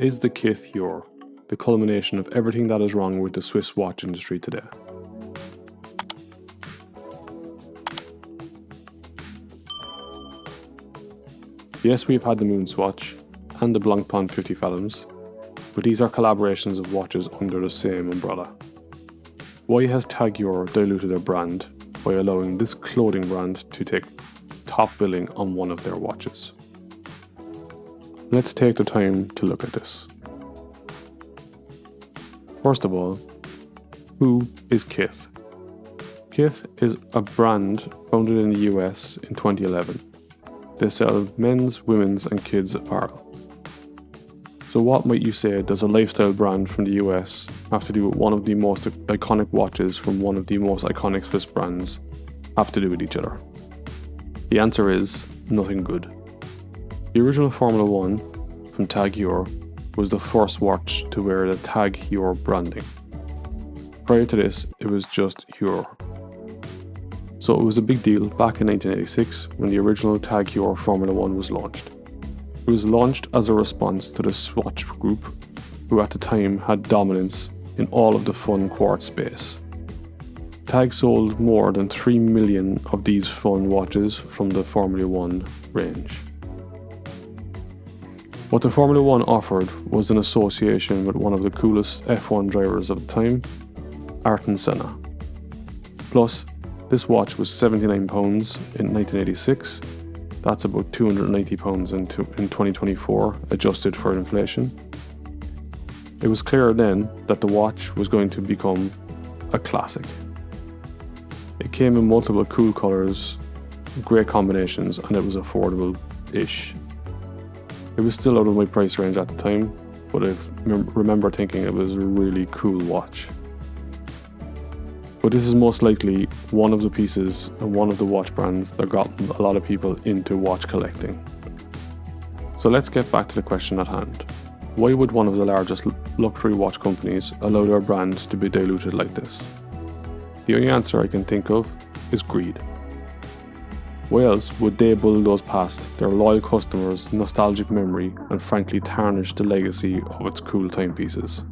Is the Kith Heuer the culmination of everything that is wrong with the Swiss watch industry today? Yes, we've had the Moonswatch and the Blancpain 50 Fathoms, but these are collaborations of watches under the same umbrella. Why has TAG Heuer diluted their brand by allowing this clothing brand to take top billing on one of their watches? Let's take the time to look at this. First of all, who is Kith? Kith is a brand founded in the US in 2011. They sell men's, women's and kids' apparel. So what might you say does a lifestyle brand from the US have to do with one of the most iconic watches from one of the most iconic Swiss brands have to do with each other? The answer is nothing good. The original Formula 1 from TAG Heuer was the first watch to wear the TAG Heuer branding. Prior to this, it was just Heuer. So it was a big deal back in 1986 when the original TAG Heuer Formula 1 was launched. It was launched as a response to the Swatch Group, who at the time had dominance in all of the fun quartz space. TAG sold more than 3 million of these fun watches from the Formula 1 range. What the Formula 1 offered was an association with one of the coolest F1 drivers of the time, Ayrton Senna. Plus, this watch was £79 in 1986, that's about £290 in 2024, adjusted for inflation. It was clear then that the watch was going to become a classic. It came in multiple cool colours, great combinations, and it was affordable-ish. It was still out of my price range at the time, but I remember thinking it was a really cool watch. But this is most likely one of the pieces and one of the watch brands that got a lot of people into watch collecting. So let's get back to the question at hand. Why would one of the largest luxury watch companies allow their brand to be diluted like this? The only answer I can think of is greed. Why else would they bulldoze past their loyal customers' nostalgic memory and frankly tarnish the legacy of its cool timepieces?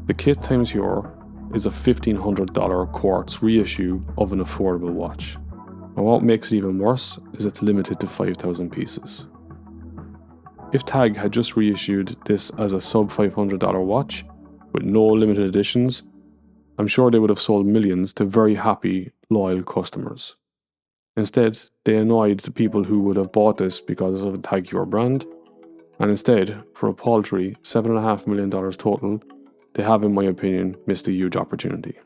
The Kith x Heuer is a $1,500 quartz reissue of an affordable watch. And what makes it even worse is it's limited to 5,000 pieces. If TAG had just reissued this as a sub $500 watch with no limited editions, I'm sure they would have sold millions to very happy, loyal customers. Instead, they annoyed the people who would have bought this because of the TAG Heuer brand, and instead, for a paltry $7.5 million total, they have, in my opinion, missed a huge opportunity.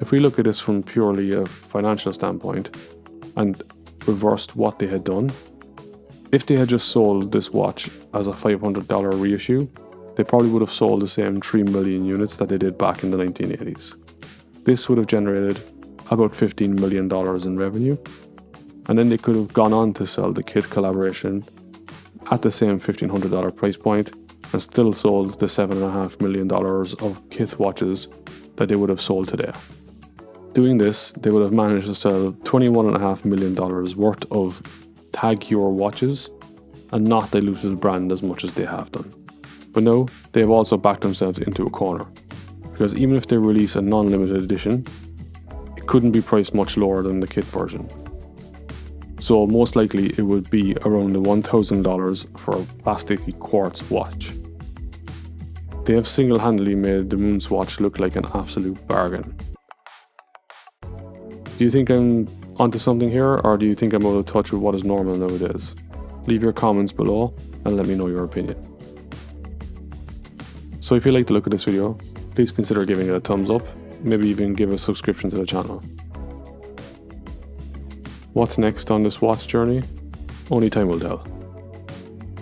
If we look at this from purely a financial standpoint and reversed what they had done, if they had just sold this watch as a $500 reissue, they probably would have sold the same 3 million units that they did back in the 1980s. This would have generated about $15 million in revenue, and then they could have gone on to sell the Kith collaboration at the same $1,500 price point and still sold the $7.5 million of Kith watches that they would have sold today. Doing this, they would have managed to sell $21.5 million worth of TAG Heuer watches and not diluted the brand as much as they have done. But no, they have also backed themselves into a corner, because even if they release a non-limited edition, it couldn't be priced much lower than the Kith version. So most likely it would be around the $1,000 for a plastic quartz watch. They have single-handedly made the Moonswatch look like an absolute bargain. Do you think I'm onto something here, or do you think I'm out of touch with what is normal nowadays? Leave your comments below and let me know your opinion. So if you like the look of this video, please consider giving it a thumbs up, maybe even give a subscription to the channel. What's next on this watch journey? Only time will tell.